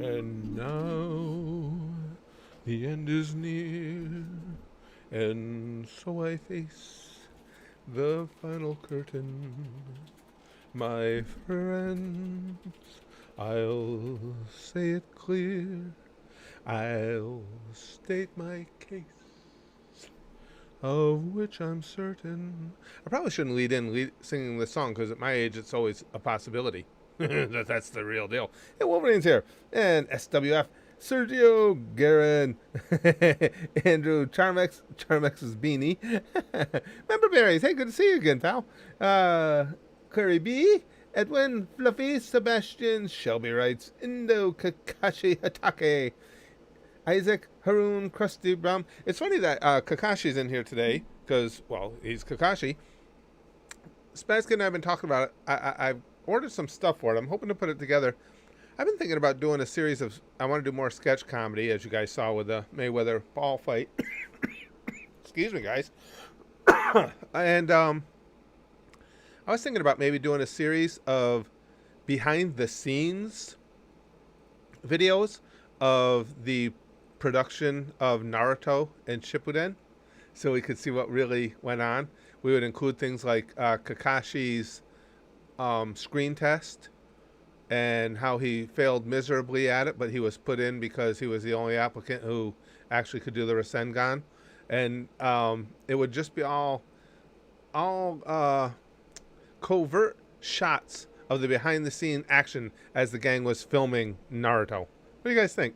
And now the end is near, and so I face the final curtain. My friends, I'll say it clear. I'll state my case, of which I'm certain. I probably shouldn't singing this song because at my age it's always a possibility. That's the real deal. Hey, Wolverine's here. And SWF, Sergio, Garen, Andrew, Charmex's beanie. Member Berries, hey, good to see you again, pal. Curry B, Edwin, Fluffy, Sebastian, Shelby writes, Indo, Kakashi, Hatake, Isaac, Haroon, Krusty Brown. It's funny that Kakashi's in here today because, well, he's Kakashi. Spazkin and I have been talking about it. I've ordered some stuff for it. I'm hoping to put it together. I've been thinking about doing a series of. I want to do more sketch comedy, as you guys saw with the Mayweather ball fight. Excuse me, guys. And I was thinking about maybe doing a series of behind the scenes videos of the production of Naruto and Shippuden, so we could see what really went on. We would include things like Kakashi's screen test and how he failed miserably at it, but he was put in because he was the only applicant who actually could do the Rasengan. And it would just be all covert shots of the behind-the-scene action as the gang was filming Naruto. What do you guys think?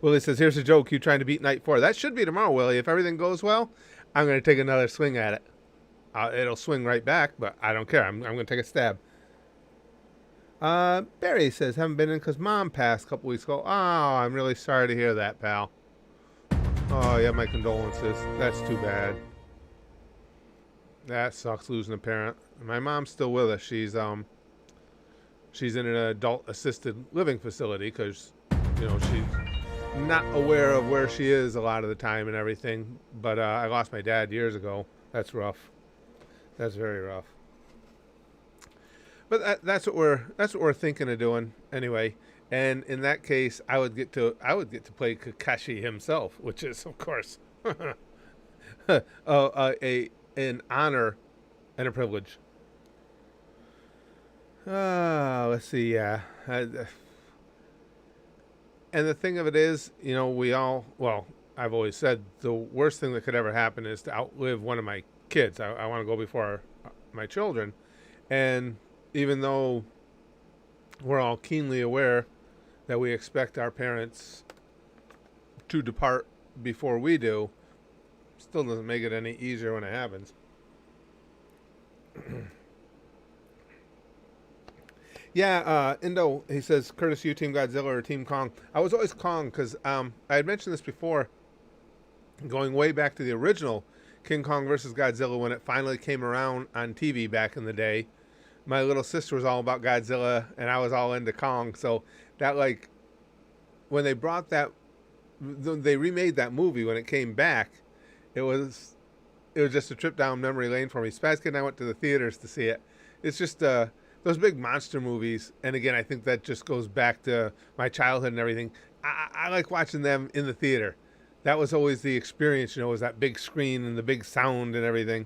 Willie says, here's a joke. You trying to beat Night 4. That should be tomorrow, Willie. If everything goes well, I'm going to take another swing at it. It'll swing right back, but I don't care. I'm going to take a stab. Barry says, haven't been in because Mom passed a couple weeks ago. Oh, I'm really sorry to hear that, pal. Oh, yeah, my condolences. That's too bad. That sucks, losing a parent. My mom's still with us. She's in an adult assisted living facility because, she's not aware of where she is a lot of the time and everything. But I lost my dad years ago. That's rough. That's very rough. But that's what we're thinking of doing anyway. And in that case, I would get to play Kakashi himself, which is of course an honor and a privilege. Let's see. Yeah. And the thing of it is, I've always said the worst thing that could ever happen is to outlive one of my kids. I want to go before my children. And even though we're all keenly aware that we expect our parents to depart before we do, still doesn't make it any easier when it happens. Yeah, Indo, he says, Curtis, you Team Godzilla or Team Kong? I was always Kong because I had mentioned this before, going way back to the original King Kong versus Godzilla when it finally came around on TV back in the day. My little sister was all about Godzilla, and I was all into Kong. So that, when they brought that, they remade that movie when it came back, it was just a trip down memory lane for me. Spazkid and I went to the theaters to see it. It's just those big monster movies, and again, I think that just goes back to my childhood and everything. I like watching them in the theater. That was always the experience, was that big screen and the big sound and everything.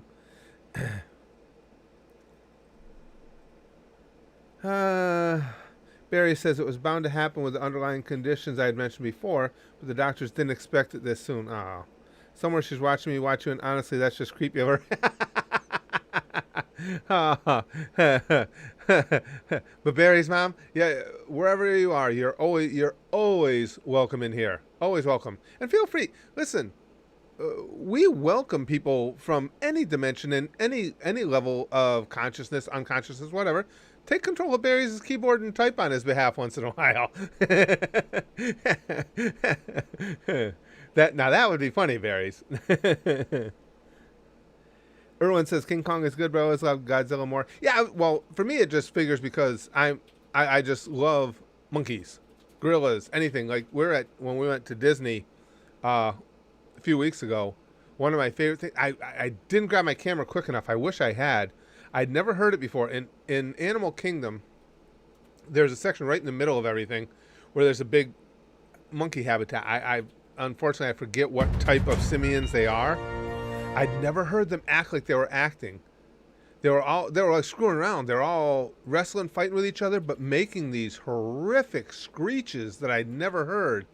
Barry says it was bound to happen with the underlying conditions I had mentioned before, but the doctors didn't expect it this soon. Oh. Somewhere she's watching me watch you, and honestly, that's just creepy of her. But Barry's mom, yeah, wherever you are, you're always welcome in here. Always welcome. And feel free. Listen, we welcome people from any dimension and any level of consciousness, unconsciousness, whatever. Take control of Barry's keyboard and type on his behalf once in a while. That would be funny, Barry's. Erwin says King Kong is good, but I always love Godzilla more. Yeah, well, for me it just figures because I just love monkeys, gorillas, anything. Like when we went to Disney a few weeks ago, one of my favorite things. I didn't grab my camera quick enough. I wish I had. I'd never heard it before. In Animal Kingdom, there's a section right in the middle of everything where there's a big monkey habitat. I unfortunately I forget what type of simians they are. I'd never heard them act like they were acting. They were like screwing around. They're all wrestling, fighting with each other, but making these horrific screeches that I'd never heard.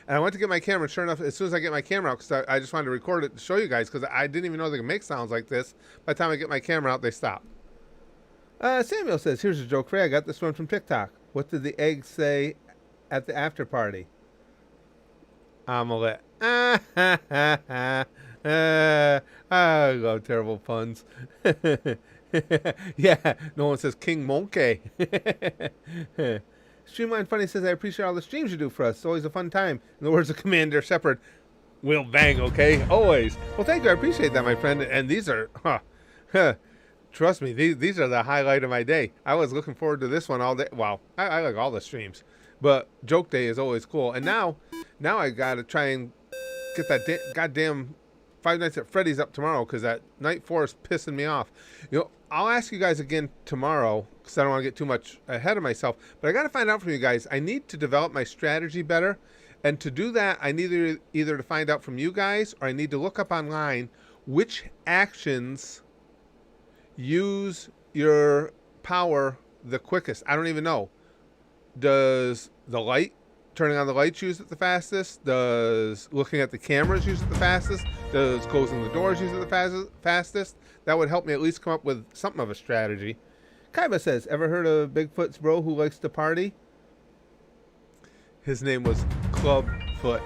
And I went to get my camera, and sure enough, as soon as I get my camera out, because I just wanted to record it to show you guys, because I didn't even know they could make sounds like this. By the time I get my camera out, they stop. Samuel says, here's a joke for you. I got this one from TikTok. What did the egg say at the after party? Omelette. I love terrible puns. Yeah, no one says King Monkey. Streamline Funny says, I appreciate all the streams you do for us. It's always a fun time. In the words of Commander Shepard, we'll bang, okay? Always. Well, thank you. I appreciate that, my friend. And these are, trust me, these are the highlight of my day. I was looking forward to this one all day. Wow, I like all the streams. But Joke Day is always cool. And now I got to try and get that goddamn Five Nights at Freddy's up tomorrow, because that Night 4 is pissing me off. You know, I'll ask you guys again tomorrow, because I don't want to get too much ahead of myself. But I got to find out from you guys. I need to develop my strategy better. And to do that, I need either to find out from you guys, or I need to look up online which actions use your power the quickest. I don't even know. Does the light, turning on the lights, use it the fastest? Does looking at the cameras use it the fastest? Does closing the doors use it the fastest? That would help me at least come up with something of a strategy. Kaiba says, ever heard of Bigfoot's bro who likes to party? His name was Clubfoot.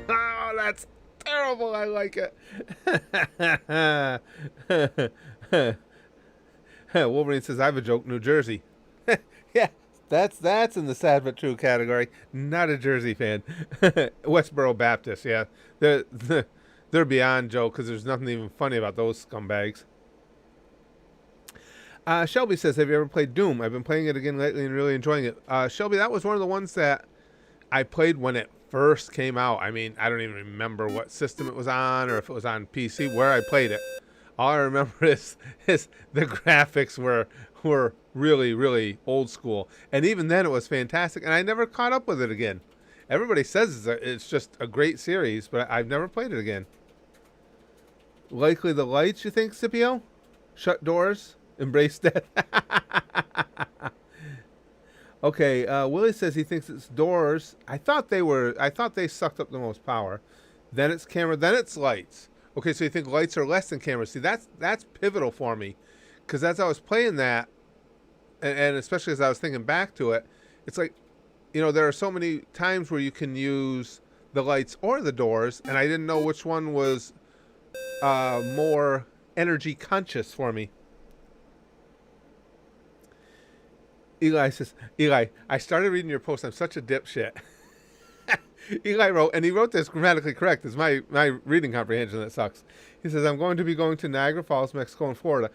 Oh, that's terrible. I like it. Wolverine says, I have a joke, New Jersey. Yeah, that's in the sad but true category. Not a Jersey fan. Westboro Baptist, yeah. They're beyond joke, because there's nothing even funny about those scumbags. Shelby says, have you ever played Doom? I've been playing it again lately and really enjoying it. Shelby, that was one of the ones that I played when it first came out. I mean, I don't even remember what system it was on, or if it was on PC, where I played it. All I remember is the graphics were really, really old school. And even then it was fantastic, and I never caught up with it again. Everybody says it's just a great series, but I've never played it again. Likely the lights, you think, Scipio? Shut doors? Embrace death? Okay, Willie says he thinks it's doors. I thought they sucked up the most power. Then it's camera, then it's lights. Okay, so you think lights are less than cameras. See, that's pivotal for me. Because as I was playing that, and especially as I was thinking back to it, it's like, you know, there are so many times where you can use the lights or the doors, and I didn't know which one was more energy conscious for me. Eli says, Eli, I started reading your post. I'm such a dipshit. Eli wrote, and he wrote this grammatically correct. It's my reading comprehension that sucks. He says, I'm going to be going to Niagara Falls, Mexico, and Florida.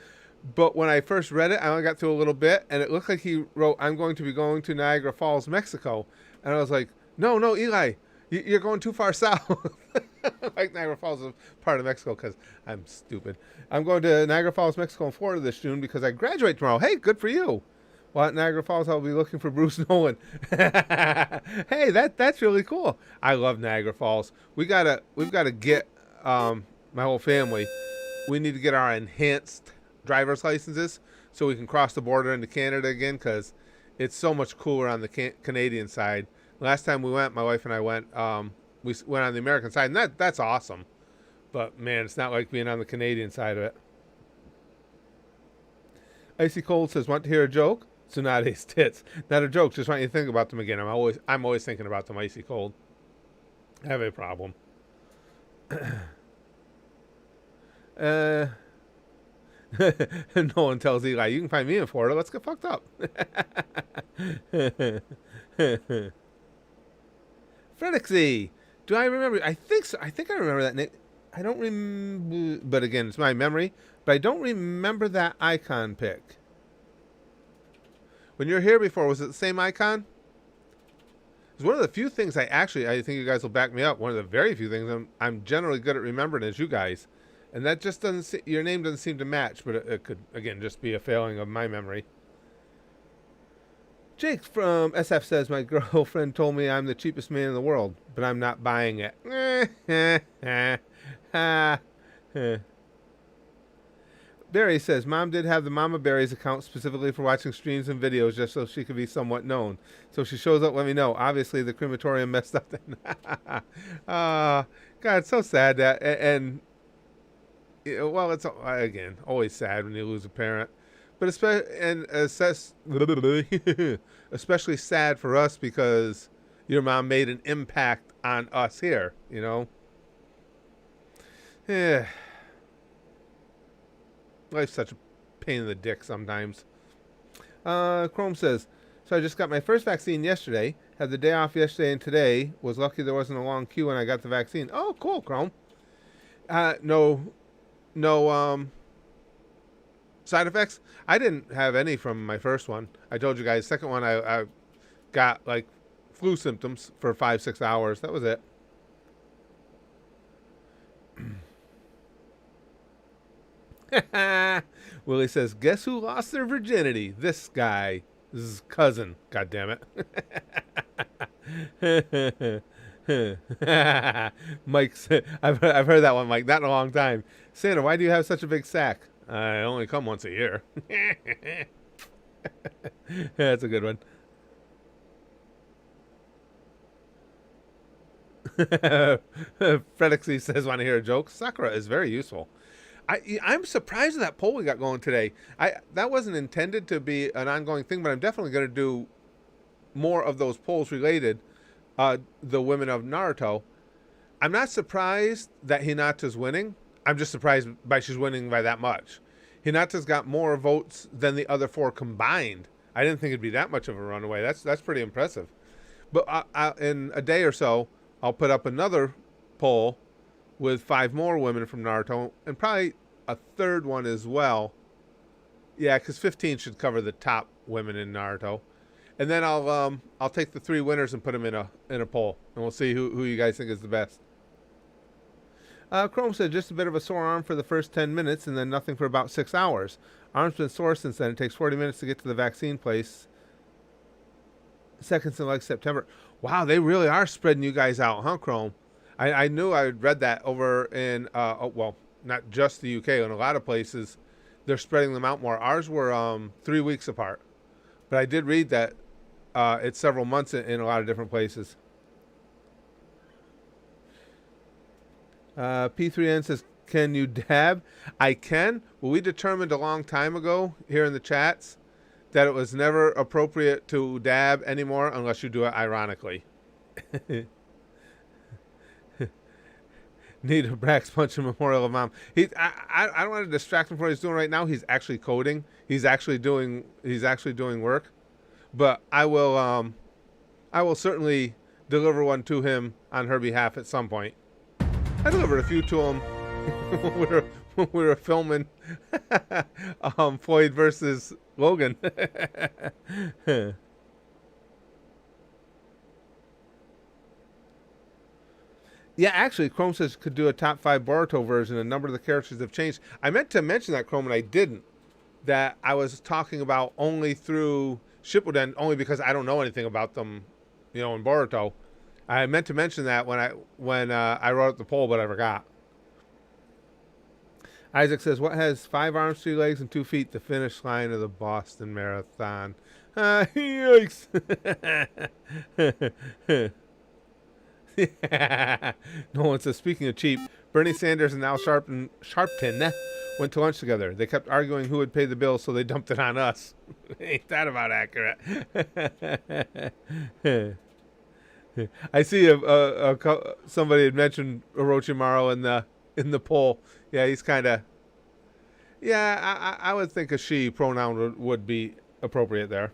But when I first read it, I only got through a little bit, and it looked like he wrote, I'm going to be going to Niagara Falls, Mexico. And I was like, no, Eli, you're going too far south. Like Niagara Falls is part of Mexico, because I'm stupid. I'm going to Niagara Falls, Mexico, and Florida this June because I graduate tomorrow. Hey, good for you. Well, at Niagara Falls, I'll be looking for Bruce Nolan. Hey, that's really cool. I love Niagara Falls. We've got to get my whole family. We need to get our enhanced driver's licenses so we can cross the border into Canada again, because it's so much cooler on the Canadian side. Last time we went, my wife and I went. We went on the American side, and that's awesome. But man, it's not like being on the Canadian side of it. Icy Cold says, "Want to hear a joke?" Tsunade's tits. Not a joke. Just want you to think about them again. I'm always thinking about them. Icy Cold. I have a problem. No one tells Eli, you can find me in Florida. Let's get fucked up. Fredixie. Do I remember? I think so. I think I remember that name. I don't remember, but again, it's my memory. But I don't remember that icon pic. When you were here before, was it the same icon? It's one of the few things I think you guys will back me up. One of the very few things I'm generally good at remembering is you guys. And that just your name doesn't seem to match, but it could, again, just be a failing of my memory. Jake from SF says, my girlfriend told me I'm the cheapest man in the world, but I'm not buying it. Barry says, Mom did have the Mama Berries account specifically for watching streams and videos just so she could be somewhat known. So if she shows up, let me know. Obviously, the crematorium messed up then. God, it's so sad that, and well, it's, again, always sad when you lose a parent. But especially sad for us because your mom made an impact on us here, you know? Yeah. Life's such a pain in the dick sometimes. Chrome says, so I just got my first vaccine yesterday. Had the day off yesterday and today. Was lucky there wasn't a long queue when I got the vaccine. Oh, cool, Chrome. No side effects. I didn't have any from my first one. I told you guys, second one I got like flu symptoms for 5-6 hours. That was it. Willie says, guess who lost their virginity? This guy. This is his cousin. God damn it. Mike said, I've heard that one, Mike. Not in a long time. Santa, why do you have such a big sack? I only come once a year. That's a good one. Fredixie says, want to hear a joke? Sakura is very useful. I'm surprised at that poll we got going today. That wasn't intended to be an ongoing thing, but I'm definitely going to do more of those polls related. The women of Naruto. I'm not surprised that Hinata's winning. I'm just surprised by she's winning by that much. Hinata's got more votes than the other 4 combined. I didn't think it'd be that much of a runaway. That's pretty impressive. But in a day or so, I'll put up another poll with 5 more women from Naruto, and probably a third one as well. Yeah, because 15 should cover the top women in Naruto. And then I'll take the 3 winners and put them in a poll, and we'll see who you guys think is the best. Chrome said, just a bit of a sore arm for the first 10 minutes, and then nothing for about 6 hours. Arm's been sore since then. It takes 40 minutes to get to the vaccine place. Seconds in like September. Wow, they really are spreading you guys out, huh, Chrome? I knew I had read that over in, well, not just the UK. In a lot of places, they're spreading them out more. Ours were 3 weeks apart. But I did read that it's several months in a lot of different places. P3N says, can you dab? I can. Well, we determined a long time ago here in the chats that it was never appropriate to dab anymore unless you do it ironically. Need a Brax punch in memorial of Mom. I don't want to distract him from what he's doing right now. He's actually coding. He's actually doing work. But I will certainly deliver one to him on her behalf at some point. I delivered a few to him when we were filming Floyd versus Logan. Yeah, actually, Chrome says could do a top 5 Boruto version. A number of the characters have changed. I meant to mention that, Chrome, and I didn't. That I was talking about only through Shippuden, only because I don't know anything about them, in Boruto. I meant to mention that when I wrote up the poll, but I forgot. Isaac says, what has 5 arms, 3 legs, and 2 feet? The finish line of the Boston Marathon. Yikes. No one says, speaking of cheap, Bernie Sanders and Al Sharpton went to lunch together. They kept arguing who would pay the bill, so they dumped it on us. Ain't that about accurate? I see somebody had mentioned Orochimaru in the poll. Yeah, he's kind of. Yeah, I would think a she pronoun would be appropriate there.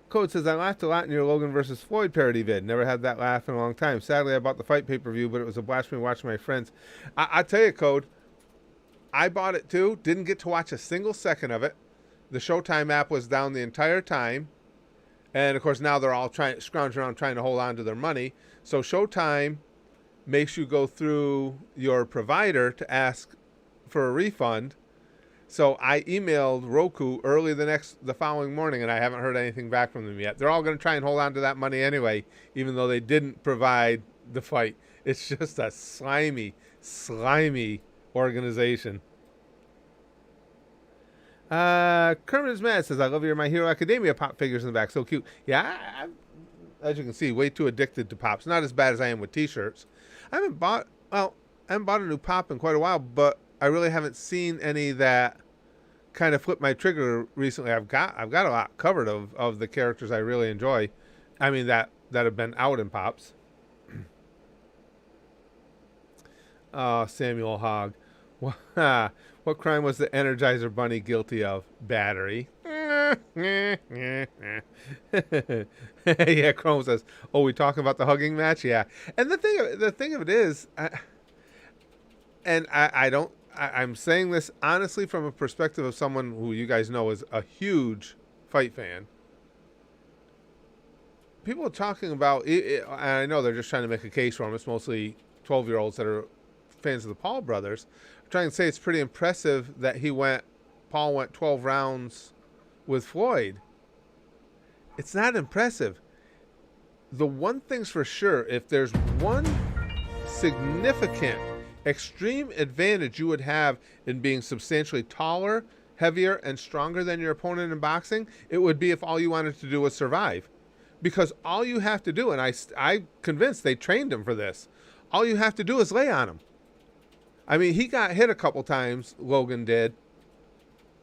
Code says, I laughed a lot in your Logan versus Floyd parody vid. Never had that laugh in a long time. Sadly, I bought the fight pay-per-view, but it was a blast for me watching my friends. I tell you, Code, I bought it too. Didn't get to watch a single second of it. The Showtime app was down the entire time. And, of course, now they're all scrounging around trying to hold on to their money. So Showtime makes you go through your provider to ask for a refund. So I emailed Roku early the following morning, and I haven't heard anything back from them yet. They're all going to try and hold on to that money anyway, even though they didn't provide the fight. It's just a slimy organization. Kermit is mad says, "I love your My Hero Academia pop figures in the back. So cute." Yeah, as you can see, way too addicted to pops. Not as bad as I am with T-shirts. I haven't bought a new pop in quite a while, but I really haven't seen any that kind of flipped my trigger recently. I've got a lot covered of the characters I really enjoy. I mean that have been out in pops. Samuel Hogg. What crime was the Energizer Bunny guilty of? Battery. Yeah, Chrome says, "Oh, we talking about the hugging match?" Yeah, and the thing of it is, I'm saying this honestly from a perspective of someone who you guys know is a huge fight fan. People are talking about, and I know they're just trying to make a case for him. It's mostly 12-year-olds that are fans of the Paul brothers. I'm trying to say it's pretty impressive that Paul went 12 rounds with Floyd. It's not impressive. The one thing's for sure, if there's one significant extreme advantage you would have in being substantially taller, heavier, and stronger than your opponent in boxing, it would be if all you wanted to do was survive. Because all you have to do, and I'm convinced they trained him for this, all you have to do is lay on him. I mean, he got hit a couple times, Logan did,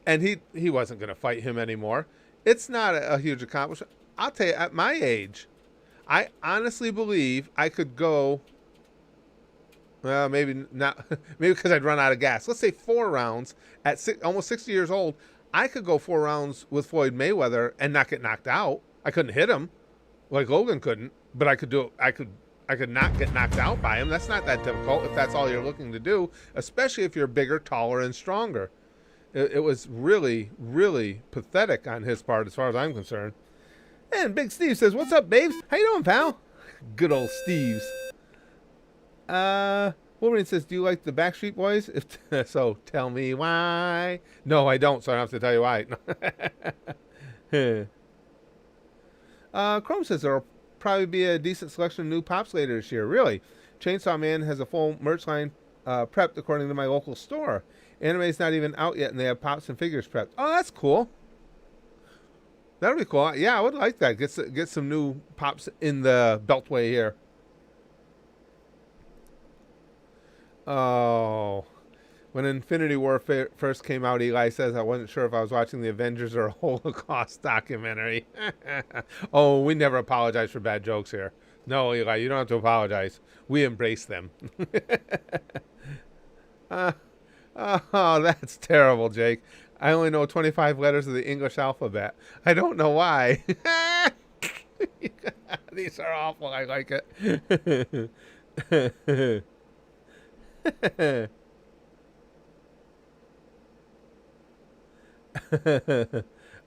and he wasn't going to fight him anymore. It's not a huge accomplishment. I'll tell you, at my age, I honestly believe I could go, well, maybe not, maybe because I'd run out of gas. Let's say 4 rounds at almost 60 years old. I could go 4 rounds with Floyd Mayweather and not get knocked out. I couldn't hit him like Logan couldn't, but I could do it. I could not get knocked out by him. That's not that difficult if that's all you're looking to do, especially if you're bigger, taller, and stronger. It was really, really pathetic on his part as far as I'm concerned. And Big Steve says, "What's up, babes? How you doing, pal?" Good old Steve's. Wolverine says, "Do you like the Backstreet Boys? If so, tell me why." No, I don't, so I don't have to tell you why. Chrome says there'll probably be a decent selection of new pops later this year. Really? Chainsaw Man has a full merch line prepped according to my local store. Anime's not even out yet, and they have pops and figures prepped. Oh, that's cool. That'll be cool. Yeah, I would like that. Get some new pops in the Beltway here. Oh, when Infinity War first came out, Eli says, "I wasn't sure if I was watching the Avengers or a Holocaust documentary." Oh, we never apologize for bad jokes here. No, Eli, you don't have to apologize. We embrace them. Oh, that's terrible, Jake. I only know 25 letters of the English alphabet. I don't know why. These are awful. I like it.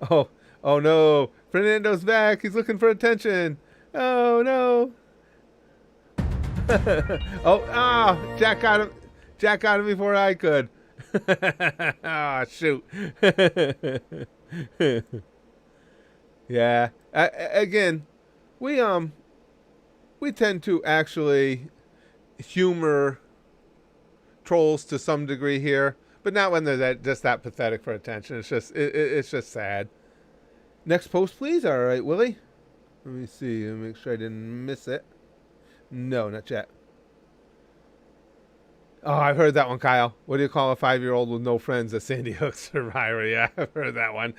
Oh no. Fernando's back. He's looking for attention. Oh no. Jack got him. Jack got him before I could. Shoot. Yeah. Again, we tend to actually humor trolls to some degree here, but not when they're just that pathetic for attention. It's just sad. Next post, please. All right, Willie. Let me see. Let me make sure I didn't miss it. No, not yet. Oh, I've heard that one, Kyle. What do you call a 5-year-old with no friends? A Sandy Hook survivor. Yeah, I've heard that one.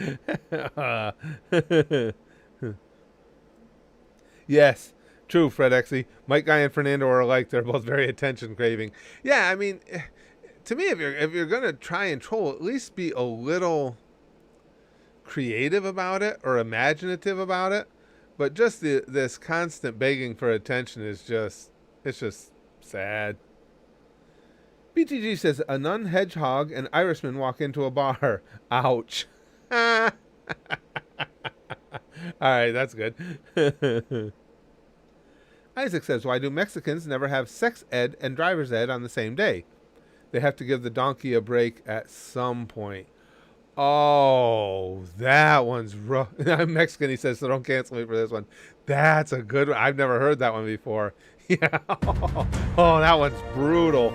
Yes, true, Fred Exy. Mike Guy and Fernando are alike. They're both very attention craving. Yeah, I mean, to me, if you're gonna try and troll, at least be a little creative about it or imaginative about it. But just this constant begging for attention is just sad. BTG says, "A nun, hedgehog, and Irishman walk into a bar." Ouch. All right, that's good. Isaac says, "Why do Mexicans never have sex ed and driver's ed on the same day? They have to give the donkey a break at some point." Oh, that one's rough. I'm Mexican, he says, so don't cancel me for this one. That's a good one. I've never heard that one before. Yeah. Oh, that one's brutal.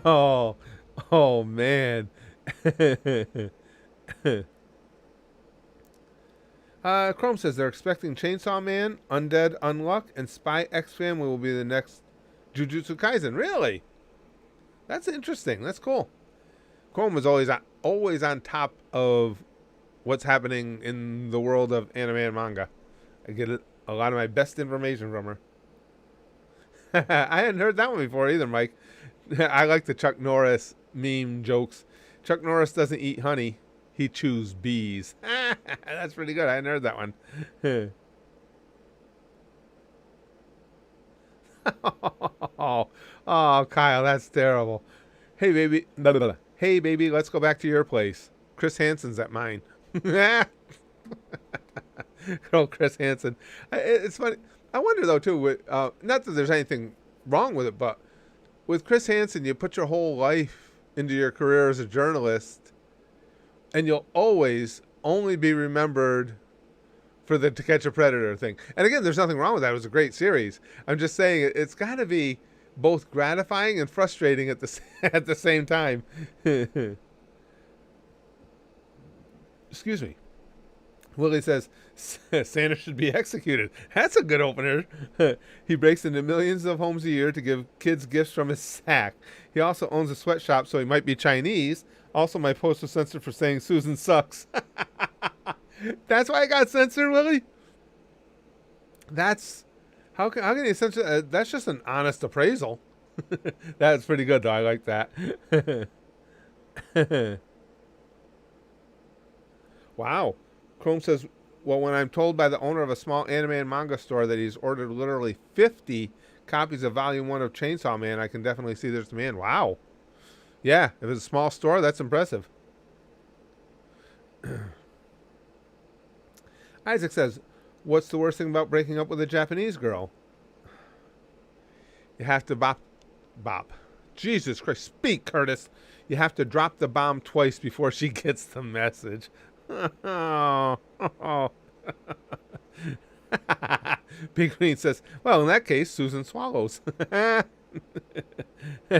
Oh, oh man. Chrome says they're expecting Chainsaw Man, Undead Unluck, and Spy X Family will be the next Jujutsu Kaisen. Really? That's interesting. That's cool. Chrome was always on top of what's happening in the world of anime and manga. I get a lot of my best information from her. I hadn't heard that one before either, Mike. I like the Chuck Norris meme jokes. Chuck Norris doesn't eat honey. He chews bees. That's pretty good. I hadn't heard that one. Oh, Kyle, that's terrible. Hey, baby. Blah, blah, blah. Hey, baby, let's go back to your place. Chris Hansen's at mine. Oh, Chris Hansen. It's funny. I wonder, though, too, not that there's anything wrong with it, but with Chris Hansen, you put your whole life into your career as a journalist, and you'll always only be remembered for the To Catch a Predator thing. And again, there's nothing wrong with that. It was a great series. I'm just saying it's got to be both gratifying and frustrating at the at the same time. Excuse me. Willie says Santa should be executed. That's a good opener. He breaks into millions of homes a year to give kids gifts from his sack. He also owns a sweatshop, so he might be Chinese. Also, my post was censored for saying Susan sucks. That's why I got censored, Willie. That's how can you censor? That's just an honest appraisal. That's pretty good, though. I like that. Wow. Chrome says, well, when I'm told by the owner of a small anime and manga store that he's ordered literally 50 copies of Volume 1 of Chainsaw Man, I can definitely see there's demand. Wow. Yeah, if it's a small store, that's impressive. Isaac says, what's the worst thing about breaking up with a Japanese girl? You have to bop. Jesus Christ, speak, Curtis. You have to drop the bomb twice before she gets the message. Big Green says, well, in that case, Susan swallows.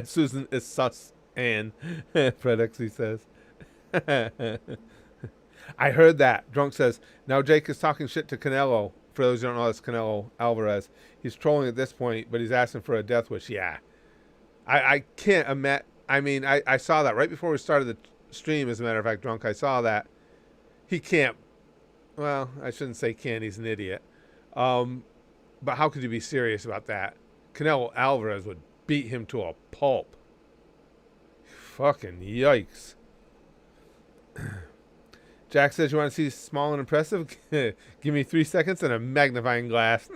Susan is sus, and Fredexy says. I heard that. Drunk says, now Jake is talking shit to Canelo. For those who don't know, that's Canelo Alvarez. He's trolling at this point, but he's asking for a death wish. Yeah. I can't imagine. I mean, I saw that right before we started the stream, as a matter of fact, Drunk. I saw that. He can't. Well, I shouldn't say can't. He's an idiot. But how could you be serious about that? Canelo Alvarez would beat him to a pulp. Fucking yikes. Jack says, you want to see small and impressive? Give me 3 seconds and a magnifying glass.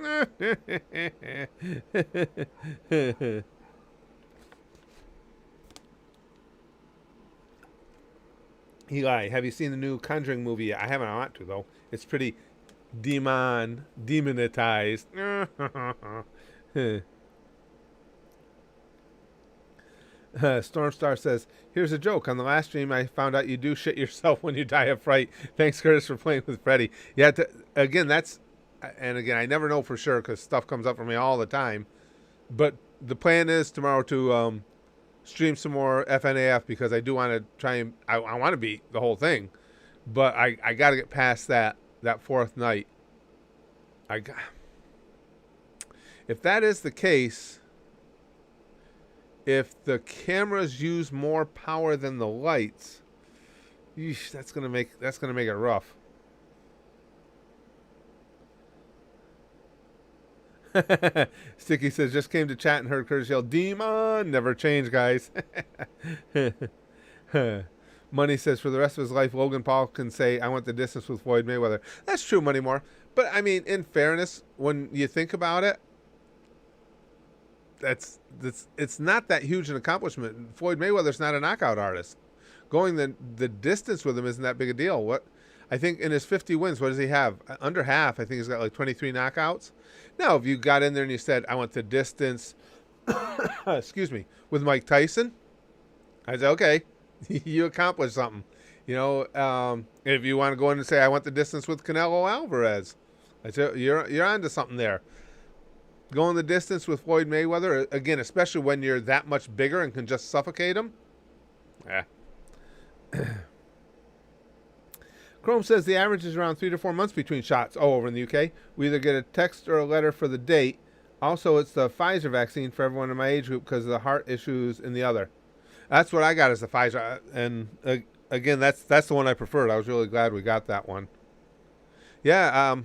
Eli, have you seen the new Conjuring movie yet? I haven't. I want to, though. It's pretty demonetized. Stormstar says, here's a joke. On the last stream, I found out you do shit yourself when you die of fright. Thanks, Curtis, for playing with Freddy. Yeah, again, I never know for sure because stuff comes up for me all the time. But the plan is tomorrow to stream some more FNAF because I do want to try and I want to beat the whole thing. But I got to get past that fourth night. If that is the case, if the cameras use more power than the lights, yeesh, that's gonna make it rough. Sticky says, just came to chat and heard Curtis yell, Demon! Never change, guys. Money says, for the rest of his life, Logan Paul can say, I went the distance with Floyd Mayweather. That's true, Money More. But, I mean, in fairness, when you think about it, it's not that huge an accomplishment. Floyd Mayweather's not a knockout artist. Going the distance with him isn't that big a deal. What I think in his 50 wins, what does he have? Under half. I think he's got like 23 knockouts. Now, if you got in there and you said, I went the distance, excuse me, with Mike Tyson, I'd say, okay, you accomplished something. If you want to go in and say, I went the distance with Canelo Alvarez, you're onto something there. Going the distance with Floyd Mayweather, again, especially when you're that much bigger and can just suffocate him. Yeah. Chrome says the average is around 3 to 4 months between shots. Oh, over in the UK, we either get a text or a letter for the date. Also, it's the Pfizer vaccine for everyone in my age group because of the heart issues in the other. That's what I got as the Pfizer, and again, that's the one I preferred. I was really glad we got that one. Yeah,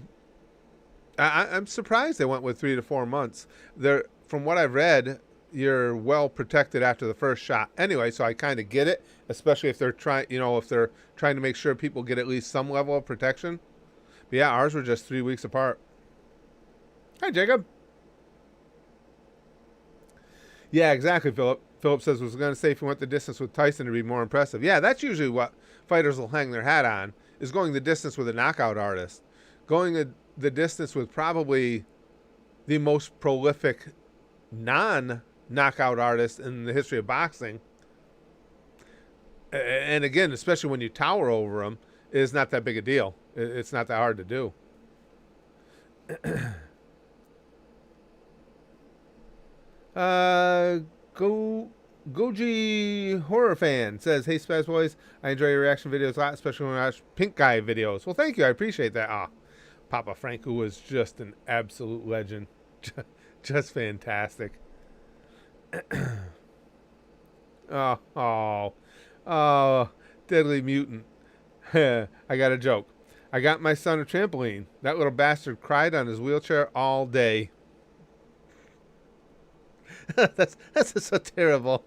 I'm surprised they went with 3 to 4 months. From what I've read, you're well protected after the first shot. Anyway, so I kind of get it, especially if they're trying to make sure people get at least some level of protection. But yeah, ours were just 3 weeks apart. Hi, Jacob. Yeah, exactly, Philip. Philip says, was going to say if you went the distance with Tyson to be more impressive. Yeah, that's usually what fighters will hang their hat on, is going the distance with a knockout artist. Going the distance with probably the most prolific non-knockout artist in the history of boxing. And again, especially when you tower over them, is not that big a deal. It's not that hard to do. Goji Horror Fan says, hey, Spaz Boys, I enjoy your reaction videos a lot, especially when I watch Pink Guy videos. Well, thank you. I appreciate that. Papa Franco was just an absolute legend. Just fantastic. oh, Deadly Mutant. I got a joke. I got my son a trampoline. That little bastard cried on his wheelchair all day. that's so terrible.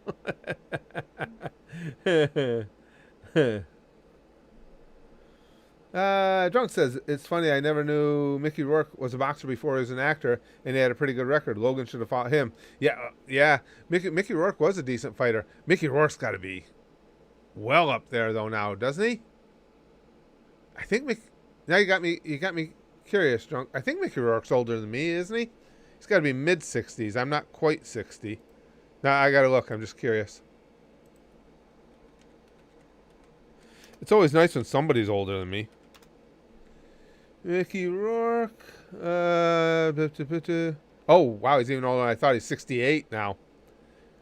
Drunk says, it's funny, I never knew Mickey Rourke was a boxer before he was an actor, and he had a pretty good record. Logan should have fought him. Yeah. Mickey Rourke was a decent fighter. Mickey Rourke's got to be well up there, though, now, doesn't he? I think now you got me curious, Drunk. I think Mickey Rourke's older than me, isn't he? He's got to be mid-60s. I'm not quite 60. Now, I got to look. I'm just curious. It's always nice when somebody's older than me. Mickey Rourke. Oh, wow. He's even older than I thought. He's 68 now.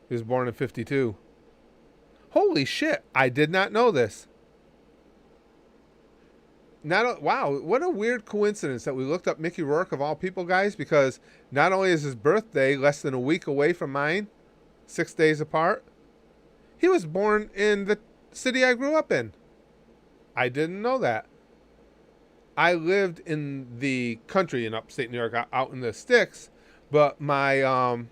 He was born in 52. Holy shit. I did not know this. Wow, what a weird coincidence that we looked up Mickey Rourke of all people, guys, because not only is his birthday less than a week away from mine, 6 days apart, he was born in the city I grew up in. I didn't know that. I lived in the country in upstate New York, out in the sticks, but my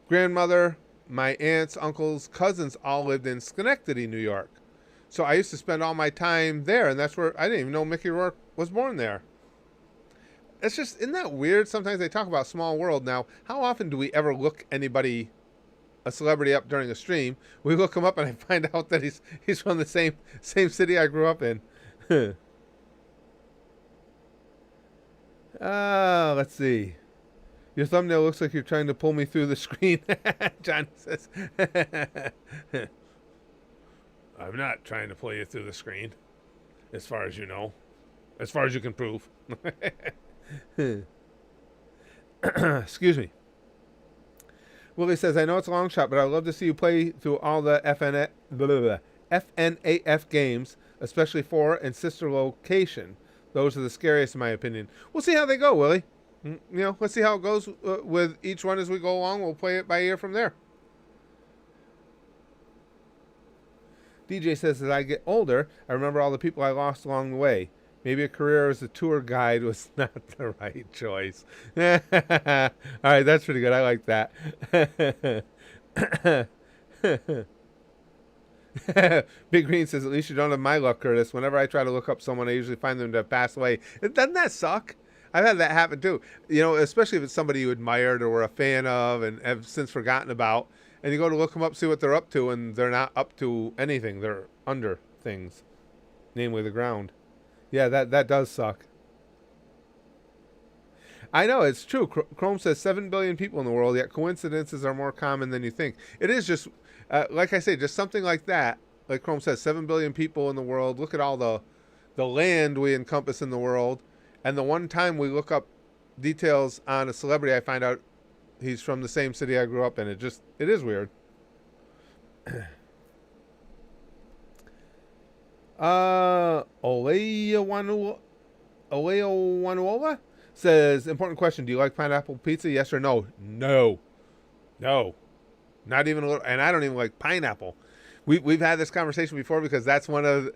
grandmother, my aunts, uncles, cousins all lived in Schenectady, New York. So I used to spend all my time there, and that's where I didn't even know Mickey Rourke was born there. It's just, isn't that weird? Sometimes they talk about small world. Now, how often do we ever look a celebrity up during a stream? We look him up and I find out that he's from the same city I grew up in. Let's see. Your thumbnail looks like you're trying to pull me through the screen. John says. I'm not trying to pull you through the screen, as far as you know. As far as you can prove. Excuse me. Willie says, I know it's a long shot, but I'd love to see you play through all the FNAF games, especially 4 and Sister Location. Those are the scariest, in my opinion. We'll see how they go, Willie. Let's see how it goes with each one as we go along. We'll play it by ear from there. DJ says, as I get older, I remember all the people I lost along the way. Maybe a career as a tour guide was not the right choice. All right, that's pretty good. I like that. Big Green says, at least you don't have my luck, Curtis. Whenever I try to look up someone, I usually find them to have passed away. Doesn't that suck? I've had that happen too. Especially if it's somebody you admired or were a fan of and have since forgotten about. And you go to look them up, see what they're up to, and they're not up to anything. They're under things, namely the ground. Yeah, that does suck. I know, it's true. Chrome says 7 billion people in the world, yet coincidences are more common than you think. It is just, like I say, just something like that. like Chrome says, 7 billion people in the world. Look at all the land we encompass in the world. And the one time we look up details on a celebrity, I find out he's from the same city I grew up in. It is weird. Oleo Wanuola says, important question. Do you like pineapple pizza? Yes or no? No. No. Not even a little. And I don't even like pineapple. We've had this conversation before because that's one of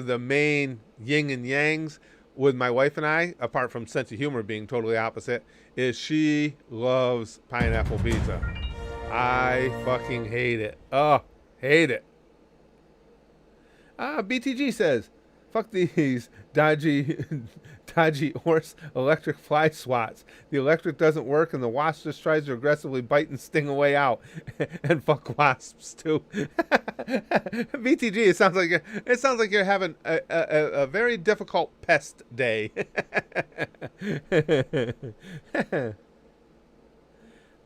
the main yin and yangs with my wife and I, apart from sense of humor being totally opposite, is she loves pineapple pizza. I fucking hate it. Oh, hate it. BTG says, fuck these dodgy horse electric fly swats. The electric doesn't work and the wasp just tries to aggressively bite and sting a way out. And fuck wasps too. BTG, it sounds like you're having a very difficult pest day.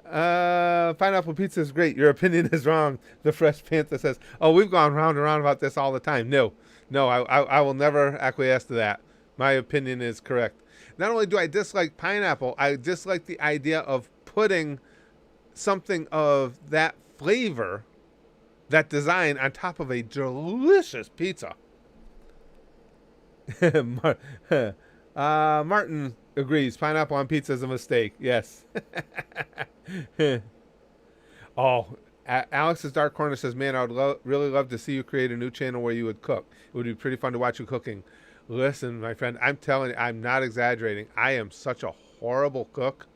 Pineapple pizza is great. Your opinion is wrong. The Fresh Panther says, oh, we've gone round and round about this all the time. No, I will never acquiesce to that. My opinion is correct. Not only do I dislike pineapple, I dislike the idea of putting something of that flavor, that design, on top of a delicious pizza. Martin agrees. Pineapple on pizza is a mistake. Yes. Alex's Dark Corner says, man, I would really love to see you create a new channel where you would cook. It would be pretty fun to watch you cooking. Listen, my friend, I'm telling you, I'm not exaggerating. I am such a horrible cook.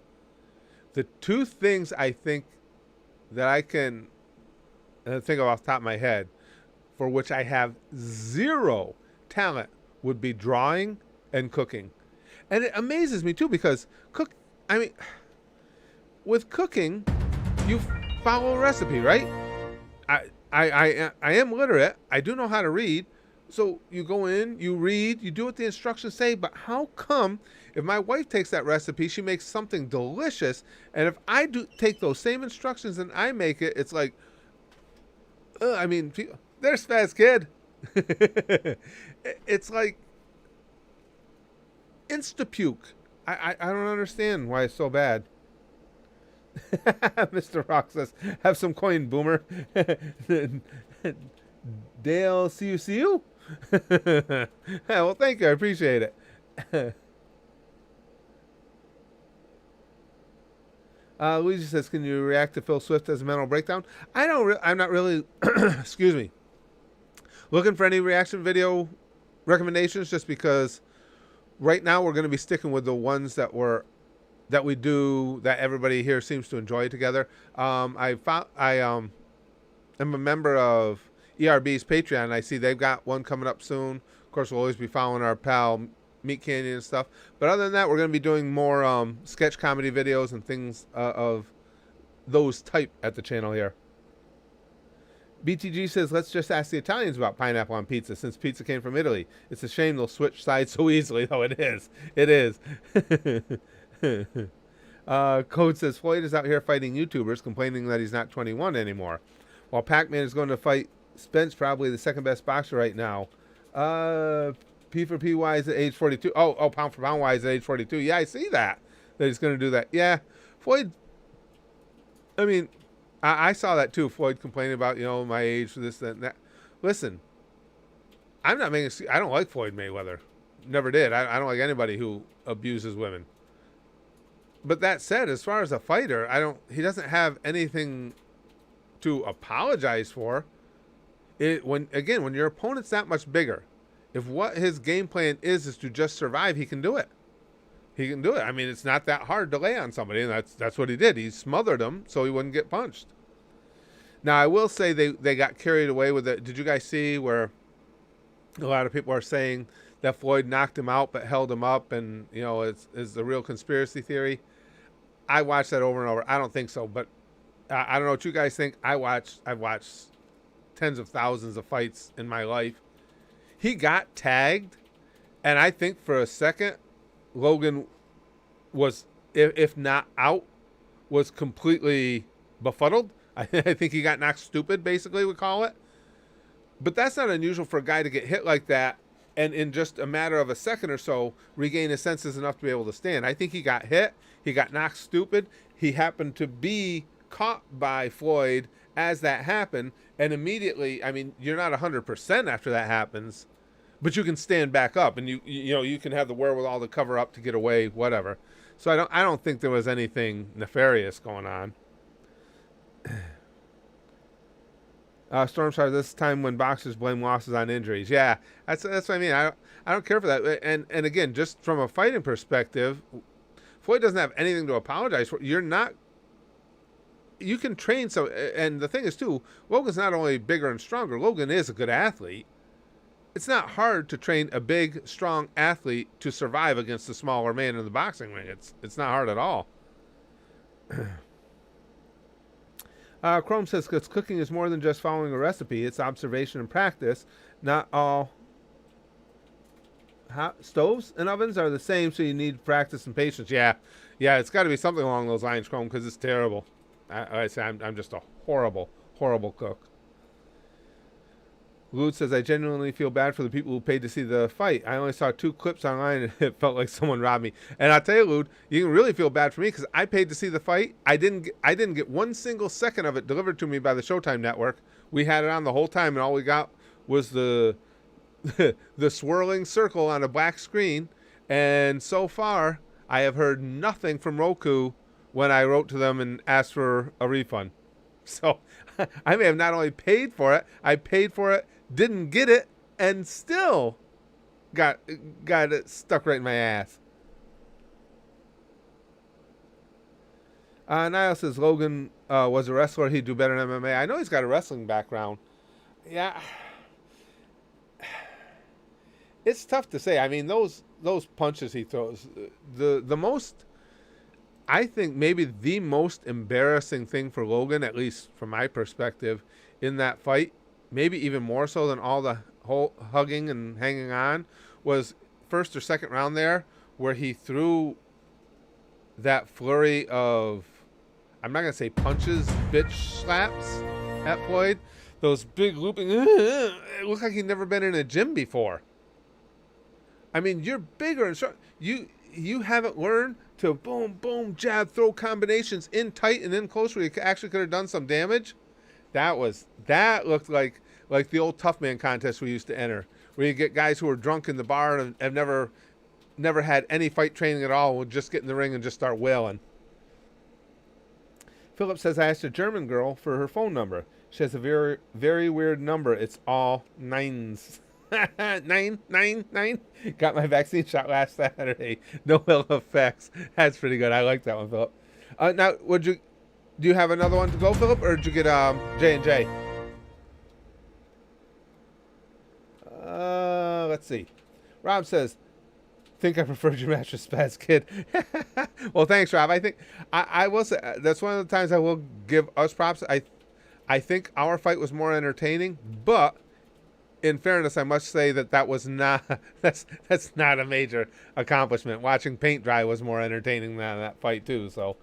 The two things I think that I can think of off the top of my head for which I have zero talent would be drawing and cooking. And it amazes me too because with cooking, you follow a recipe, right? I am literate. I do know how to read. So you go in, you read, you do what the instructions say, but how come if my wife takes that recipe, she makes something delicious, and if I do take those same instructions and I make it, it's like, there's Fast Kid. It's like insta-puke. I don't understand why it's so bad. Mr. Rock says, have some coin, boomer. Dale, see you. Well, thank you. I appreciate it. Luigi says, can you react to Phil Swift as a mental breakdown? I'm not really, excuse me, looking for any reaction video recommendations just because right now we're going to be sticking with the ones that we do that everybody here seems to enjoy together. I'm a member of ERB's Patreon. I see they've got one coming up soon. Of course, we'll always be following our pal Meat Canyon and stuff. But other than that, we're going to be doing more sketch comedy videos and things of those type at the channel here. BTG says, let's just ask the Italians about pineapple on pizza since pizza came from Italy. It's a shame they'll switch sides so easily. Oh, it is. It is. Code says, Floyd is out here fighting YouTubers complaining that he's not 21 anymore. While Pac-Man is going to fight Spence, probably the second best boxer right now. P for P wise at age 42. Oh, pound for pound wise at age 42. Yeah, I see that he's going to do that. Yeah, Floyd. I mean, I saw that too. Floyd complaining about my age for this and that. Listen, I don't like Floyd Mayweather. Never did. I don't like anybody who abuses women. But that said, as far as a fighter, he doesn't have anything to apologize for. When your opponent's that much bigger, if what his game plan is to just survive, he can do it. He can do it. I mean, it's not that hard to lay on somebody, and that's what he did. He smothered him so he wouldn't get punched. Now, I will say they got carried away with it. Did you guys see where a lot of people are saying that Floyd knocked him out but held him up, and it's the real conspiracy theory? I watched that over and over. I don't think so, but I don't know what you guys think. I've watched tens of thousands of fights in my life. He got tagged, and I think for a second, Logan was, if not out, was completely befuddled. I think he got knocked stupid, basically, we call it. But that's not unusual for a guy to get hit like that and in just a matter of a second or so regain his senses enough to be able to stand. I think he got hit. He got knocked stupid. He happened to be caught by Floyd as that happened. And immediately, I mean, you're not 100% after that happens, but you can stand back up and you can have the wherewithal to cover up to get away, whatever. So I don't think there was anything nefarious going on. Stormstar, this time when boxers blame losses on injuries. Yeah, that's what I mean. I don't care for that. And again, just from a fighting perspective, Floyd doesn't have anything to apologize for. You can train so. And the thing is too, Logan's not only bigger and stronger. Logan is a good athlete. It's not hard to train a big, strong athlete to survive against a smaller man in the boxing ring. It's not hard at all. Chrome says, because cooking is more than just following a recipe. It's observation and practice. Not all stoves and ovens are the same, so you need practice and patience. Yeah, it's got to be something along those lines, Chrome, because it's terrible. I say I'm just a horrible, horrible cook. Lute says, I genuinely feel bad for the people who paid to see the fight. I only saw 2 clips online and it felt like someone robbed me. And I'll tell you, Lute, you can really feel bad for me because I paid to see the fight. I didn't get one single second of it delivered to me by the Showtime network. We had it on the whole time, and all we got was the the swirling circle on a black screen. And so far, I have heard nothing from Roku when I wrote to them and asked for a refund. So I may have not only paid for it, I paid for it, didn't get it, and still got it stuck right in my ass. Niall says Logan was a wrestler. He'd do better in MMA. I know he's got a wrestling background. Yeah, it's tough to say. I mean, those punches he throws, the most, I think maybe the most embarrassing thing for Logan, at least from my perspective, in that fight, maybe even more so than all the whole hugging and hanging on, was first or second round there where he threw that flurry of, I'm not going to say punches, bitch slaps at Floyd. Those big looping, it looked like he'd never been in a gym before. I mean, you're bigger and strong. You haven't learned to boom, boom, jab, throw combinations in tight and in close where you actually could have done some damage. That looked like the old tough man contest we used to enter, where you get guys who are drunk in the bar and have never had any fight training at all, will just get in the ring and just start wailing. Philip says, I asked a German girl for her phone number. She has a very, very weird number. It's all nines. 999. Got my vaccine shot last Saturday. No ill effects. That's pretty good. I like that one, Philip. Now, do you have another one to go, Philip, or did you get J&J? Let's see. Rob says, think I preferred your mattress Spaz Kid. Well, thanks, Rob. I think I will say that's one of the times I will give us props. I think our fight was more entertaining, but in fairness, I must say that was not that's not a major accomplishment. Watching paint dry was more entertaining than that fight too. So,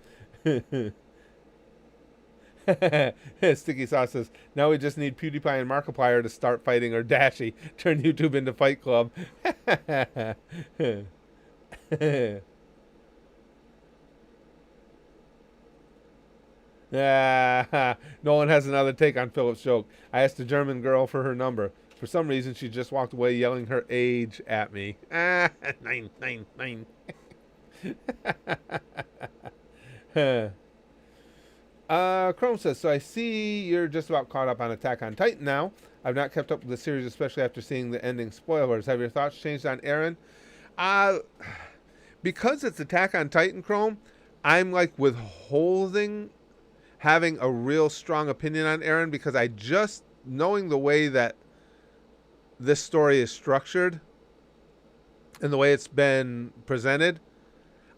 Sticky Sauce says, now we just need PewDiePie and Markiplier to start fighting, or Dashy turn YouTube into Fight Club. No one has another take on Philip's joke. I asked a German girl for her number. For some reason, she just walked away yelling her age at me. 999. Chrome says, so I see you're just about caught up on Attack on Titan now. I've not kept up with the series, especially after seeing the ending spoilers. Have your thoughts changed on Eren? Because it's Attack on Titan, Chrome, I'm like withholding having a real strong opinion on Eren, because I just, knowing the way that this story is structured and the way it's been presented,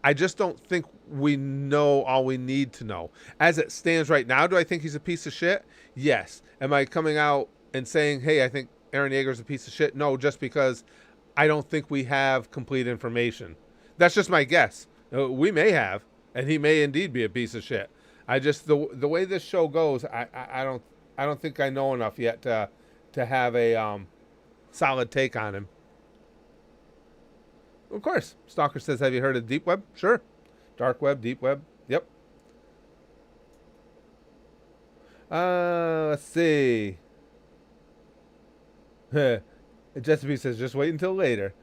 I just don't think we know all we need to know. As it stands right now, do I think he's a piece of shit? Yes. Am I coming out and saying, hey, I think Eren Yeager's a piece of shit? No, just because I don't think we have complete information. That's just my guess. We may have, and he may indeed be a piece of shit. I just, the way this show goes, I don't think I know enough yet to to have a solid take on him. Of course. Stalker says, have you heard of deep web? Sure. Dark web, deep web. Yep. Let's see. Jessica says, just wait until later.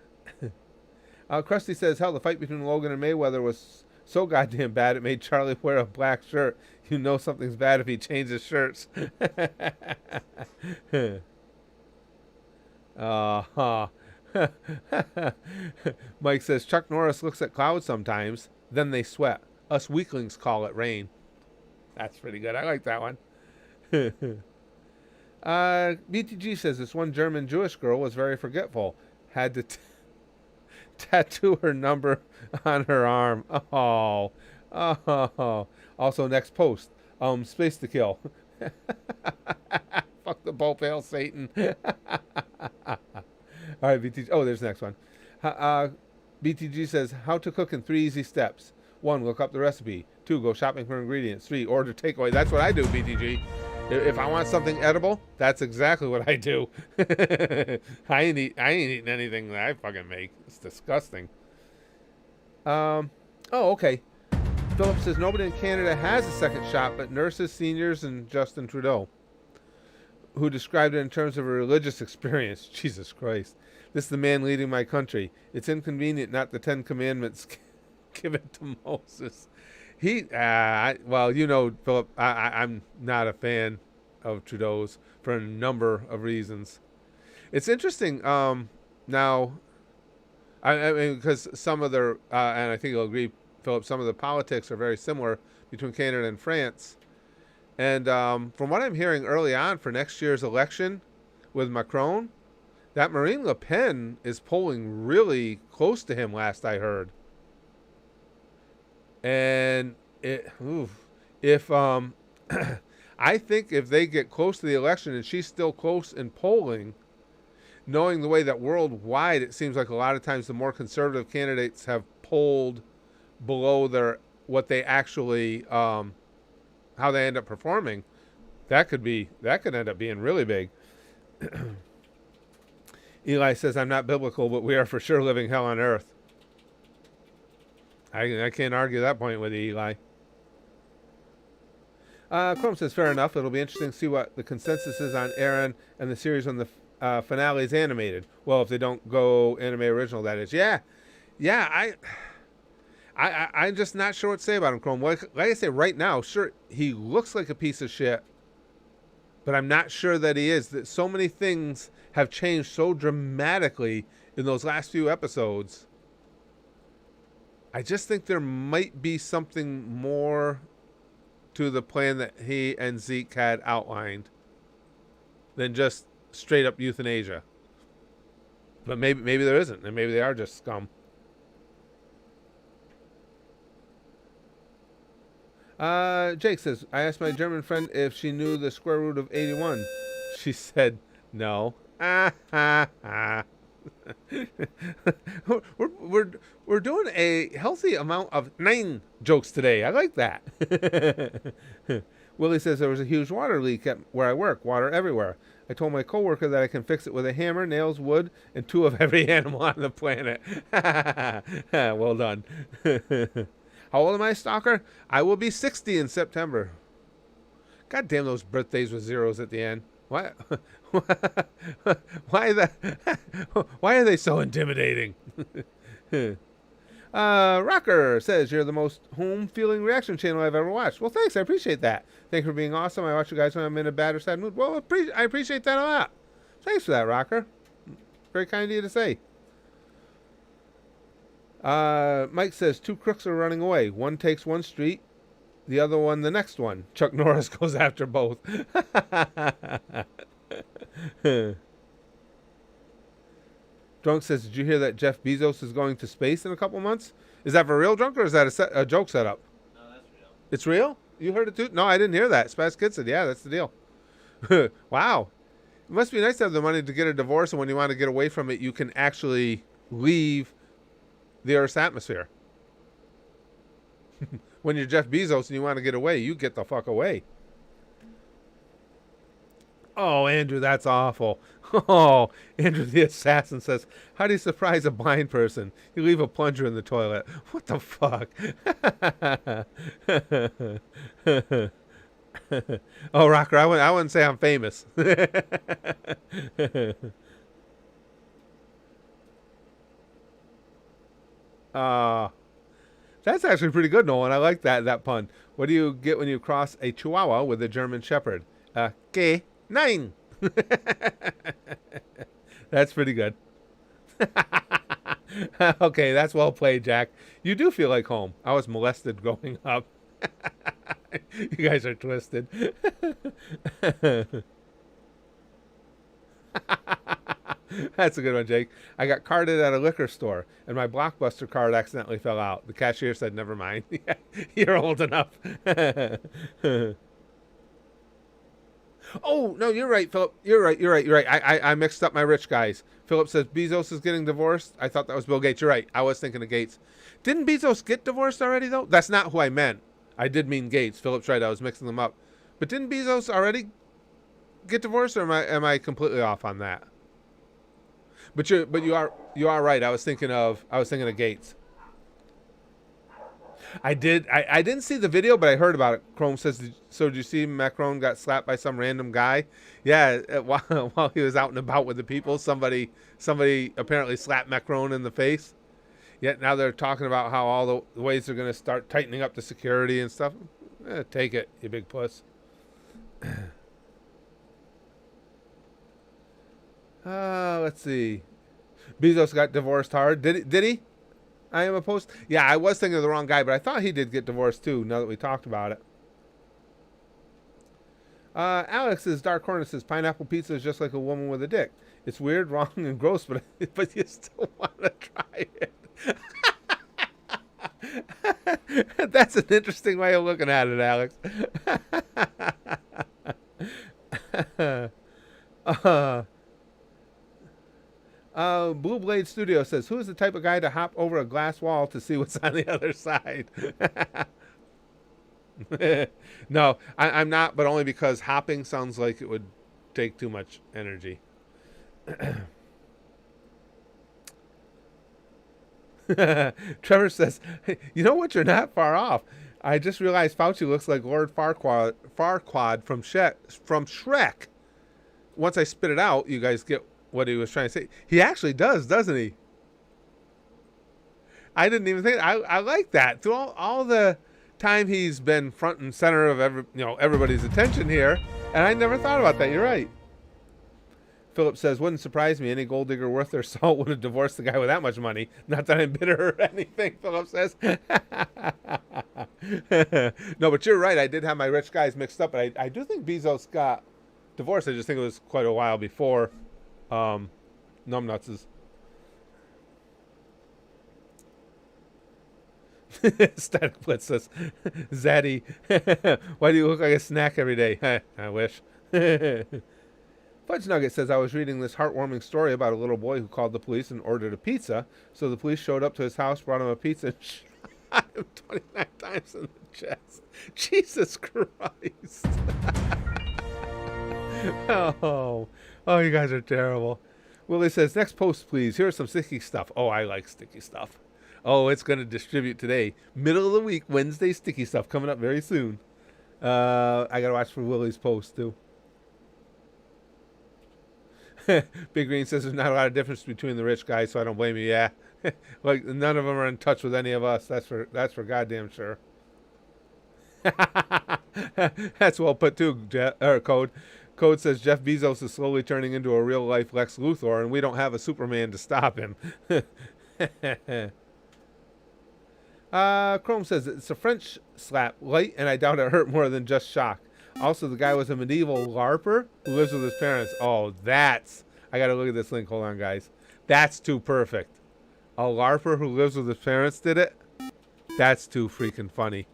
Krusty says, hell, the fight between Logan and Mayweather was so goddamn bad it made Charlie wear a black shirt. You know something's bad if he changes shirts. Mike says, Chuck Norris looks at clouds sometimes, then they sweat. Us weaklings call it rain. That's pretty good. I like that one. BTG says, this one German Jewish girl was very forgetful. Had to tattoo her number on her arm. Oh. Also, next post. Space to kill. Fuck the Pope, hail Satan. All right, BTG. Oh, there's the next one. BTG says, how to cook in 3 easy steps. 1, look up the recipe. 2, go shopping for ingredients. 3, order takeaway. That's what I do, BTG. If I want something edible, that's exactly what I do. I ain't eating anything that I fucking make. It's disgusting. Okay. Philip says nobody in Canada has a second shot, but nurses, seniors, and Justin Trudeau, who described it in terms of a religious experience. Jesus Christ. This is the man leading my country. It's inconvenient, not the 10 Commandments given to Moses. Well, you know, Philip, I'm not a fan of Trudeau's for a number of reasons. It's interesting now, I mean, because some of their, and I think you'll agree, Philip, some of the politics are very similar between Canada and France. And from what I'm hearing early on for next year's election with Macron, that Marine Le Pen is polling really close to him, last I heard. And if I think if they get close to the election and she's still close in polling, knowing the way that worldwide it seems like a lot of times the more conservative candidates have polled below their what they actually how they end up performing, that could end up being really big. Eli says, I'm not biblical, but we are for sure living hell on earth. I can't argue that point with you, Eli. Chrome says, fair enough. It'll be interesting to see what the consensus is on Aaron and the series when the finale is animated. Well, if they don't go anime original, that is. Yeah. I'm just not sure what to say about him, Chrome. Like I say, right now, sure, he looks like a piece of shit, but I'm not sure that he is. That so many things have changed so dramatically in those last few episodes. I just think there might be something more to the plan that he and Zeke had outlined than just straight up euthanasia. But maybe there isn't, and maybe they are just scum. Jake says, I asked my German friend if she knew the square root of 81. She said no. We're doing a healthy amount of 9 jokes today. I like that. Willie says there was a huge water leak at where I work. Water everywhere. I told my coworker that I can fix it with a hammer, nails, wood, and 2 of every animal on the planet. Well done. How old am I, Stalker? I will be 60 in September. God damn those birthdays with zeros at the end. Why? Why are they so intimidating? Rocker says you're the most home-feeling reaction channel I've ever watched. Well, thanks. I appreciate that. Thanks for being awesome. I watch you guys when I'm in a bad or sad mood. Well, I appreciate that a lot. Thanks for that, Rocker. Very kind of you to say. Mike says 2 crooks are running away. One takes one street, the other one the next one. Chuck Norris goes after both. Drunk says, did you hear that Jeff Bezos is going to space in a couple months? Is that for real, Drunk, or is that a joke setup? No, that's real. It's real? You heard it too? No, I didn't hear that. Spaz Kid said, yeah, that's the deal. Wow. It must be nice to have the money to get a divorce, and when you want to get away from it, you can actually leave the Earth's atmosphere. When you're Jeff Bezos and you want to get away, you get the fuck away. Oh, Andrew, that's awful. Oh, Andrew the assassin says, how do you surprise a blind person? You leave a plunger in the toilet. What the fuck? Oh, Rocker, I wouldn't say I'm famous. uh, that's actually pretty good, Nolan. I like that pun. What do you get when you cross a Chihuahua with a German Shepherd? K9. That's pretty good. Okay, that's well played, Jack. You do feel like home. I was molested growing up. You guys are twisted. That's a good one, Jake. I got carded at a liquor store, and my Blockbuster card accidentally fell out. The cashier said, never mind. You're old enough. Oh, no, you're right, Philip. You're right. I mixed up my rich guys. Philip says Bezos is getting divorced. I thought that was Bill Gates. You're right. I was thinking of Gates. Didn't Bezos get divorced already, though? That's not who I meant. I did mean Gates. Philip's right. I was mixing them up. But didn't Bezos already get divorced, or am I completely off on that? But you are right. I was thinking of Gates. I didn't see the video, but I heard about it. Chrome says, so did you see Macron got slapped by some random guy? Yeah, while he was out and about with the people, somebody apparently slapped Macron in the face. Yet now they're talking about how all the ways they're going to start tightening up the security and stuff. Take it, you big puss. Let's see. Bezos got divorced hard. Did he? I am opposed. Yeah, I was thinking of the wrong guy, but I thought he did get divorced too, now that we talked about it. Alex's Dark Hornet says pineapple pizza is just like a woman with a dick. It's weird, wrong, and gross, but you still want to try it. That's an interesting way of looking at it, Alex. Blue Blade Studio says, who is the type of guy to hop over a glass wall to see what's on the other side? No, I'm not, but only because hopping sounds like it would take too much energy. Trevor says, you know what? You're not far off. I just realized Fauci looks like Lord Farquaad from Shrek. Once I spit it out, you guys get what he was trying to say. He actually does, doesn't he? I didn't even think. I like that. Through all the time he's been front and center of everybody's attention here, and I never thought about that. You're right. Philip says, wouldn't surprise me. Any gold digger worth their salt would have divorced the guy with that much money. Not that I'm bitter or anything, Philip says. No, but you're right. I did have my rich guys mixed up, but I do think Bezos got divorced. I just think it was quite a while before Numbnuts. Static Blitz says, Zaddy, why do you look like a snack every day? I wish. Fudge Nugget says, I was reading this heartwarming story about a little boy who called the police and ordered a pizza. So the police showed up to his house, brought him a pizza, and shot him 29 times in the chest. Jesus Christ. Oh, you guys are terrible. Willie says, next post, please. Here's some sticky stuff. Oh, I like sticky stuff. Oh, it's going to distribute today. Middle of the week, Wednesday sticky stuff coming up very soon. I got to watch for Willie's post, too. Big Green says there's not a lot of difference between the rich guys, so I don't blame you. Yeah, like none of them are in touch with any of us. That's for goddamn sure. That's well put too. Code. Code says Jeff Bezos is slowly turning into a real life Lex Luthor, and we don't have a Superman to stop him. Chrome says it's a French slap, light, and I doubt it hurt more than just shock. Also, the guy was a medieval larper who lives with his parents. Oh, I got to look at this link. Hold on, guys. That's too perfect. A larper who lives with his parents did it? That's too freaking funny.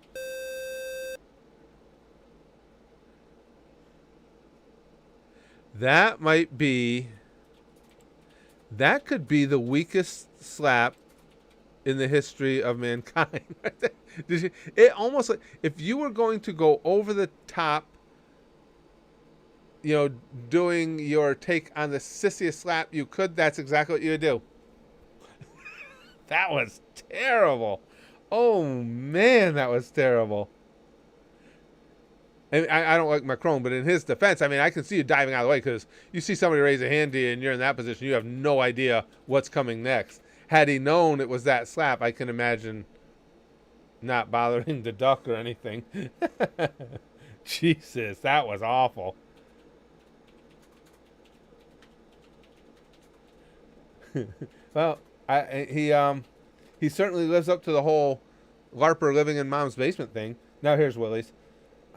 That could be the weakest slap in the history of mankind. It almost like if you were going to go over the top, doing your take on the sissiest slap you could, that's exactly what you would do. That was terrible. Oh, man, that was terrible. And I don't like Macron, but in his defense, I mean, I can see you diving out of the way because you see somebody raise a hand to you and you're in that position. You have no idea what's coming next. Had he known it was that slap, I can imagine not bothering to duck or anything. Jesus, that was awful. Well, he certainly lives up to the whole larper living in mom's basement thing. Now here's Willie's.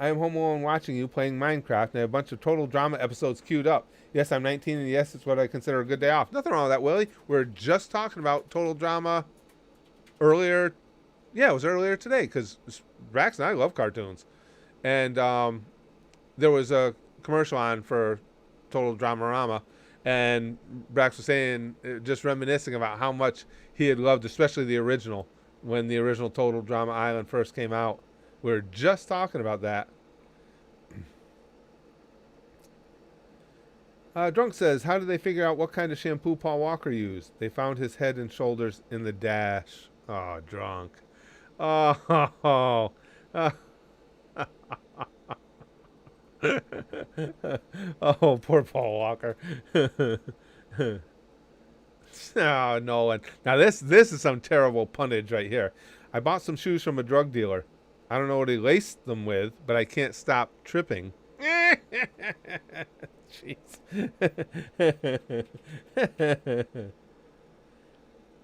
I am home alone watching you playing Minecraft, and I have a bunch of Total Drama episodes queued up. Yes, I'm 19, and yes, it's what I consider a good day off. Nothing wrong with that, Willie. We are just talking about Total Drama earlier. Yeah, it was earlier today, because Brax and I love cartoons. And there was a commercial on for Total Dramarama, and Brax was saying, just reminiscing about how much he had loved, especially the original, when the original Total Drama Island first came out. We were just talking about that. Drunk says, how did they figure out what kind of shampoo Paul Walker used? They found his head and shoulders in the dash. Oh, Drunk. Oh. Oh, poor Paul Walker. Oh, Nolan. Now, this is some terrible punnage right here. I bought some shoes from a drug dealer. I don't know what he laced them with, but I can't stop tripping. Jeez.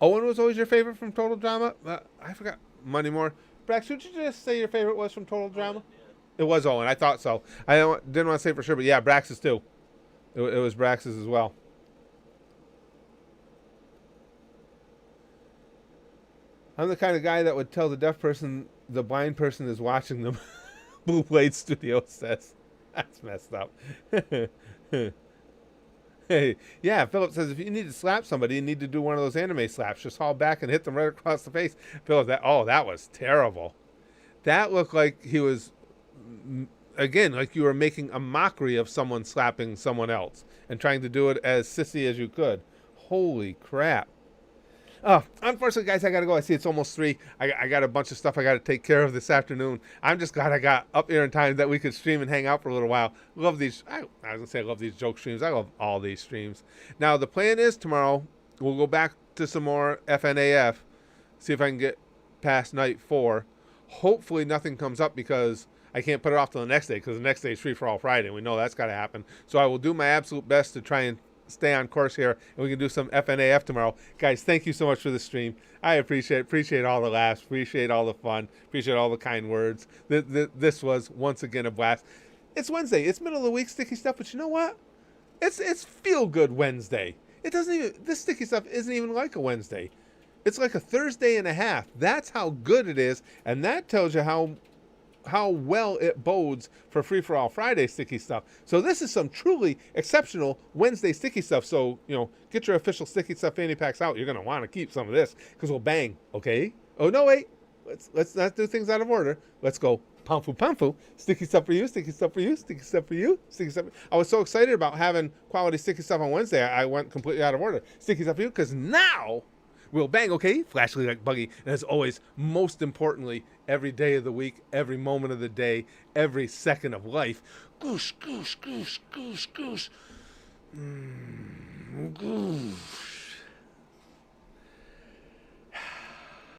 Owen was always your favorite from Total Drama? I forgot. Money More. Brax, would you just say your favorite was from Total Drama? It was Owen. I thought so. I didn't want to say for sure, but yeah, Brax's too. It was Brax's as well. I'm the kind of guy that would tell the deaf person the blind person is watching them. Blue Blade Studio says. That's messed up. Hey, yeah, Philip says if you need to slap somebody, you need to do one of those anime slaps. Just haul back and hit them right across the face. Philip, that was terrible. That looked like he was, again, like you were making a mockery of someone slapping someone else and trying to do it as sissy as you could. Holy crap. Oh, unfortunately, guys, I got to go. I see it's almost 3. I got a bunch of stuff I got to take care of this afternoon. I'm just glad I got up here in time that we could stream and hang out for a little while. Love these. I was going to say I love these joke streams. I love all these streams. Now, the plan is tomorrow we'll go back to some more FNAF, see if I can get past night 4. Hopefully nothing comes up because I can't put it off till the next day because the next day is Free for All Friday. We know that's got to happen. So I will do my absolute best to try and stay on course here, and we can do some FNAF tomorrow. Guys, thank you so much for the stream. I appreciate all the laughs, appreciate all the fun, appreciate all the kind words. This was, once again, a blast. It's Wednesday. It's middle of the week sticky stuff, but you know what? It's feel-good Wednesday. This sticky stuff isn't even like a Wednesday. It's like a Thursday and a half. That's how good it is, and that tells you how well it bodes for Free for All Friday sticky stuff. So this is some truly exceptional Wednesday sticky stuff. So, get your official sticky stuff fanny packs out. You're going to want to keep some of this because we'll bang, okay? Oh, no, wait. Let's not do things out of order. Let's go pamfu. Sticky stuff for you, sticky stuff for you, sticky stuff for you, sticky stuff. I was so excited about having quality sticky stuff on Wednesday. I went completely out of order. Sticky stuff for you because now we'll bang, okay? Flashly like Buggy. And as always, most importantly, every day of the week, every moment of the day, every second of life. Goosh, goosh, goosh, goosh, goosh. Goosh.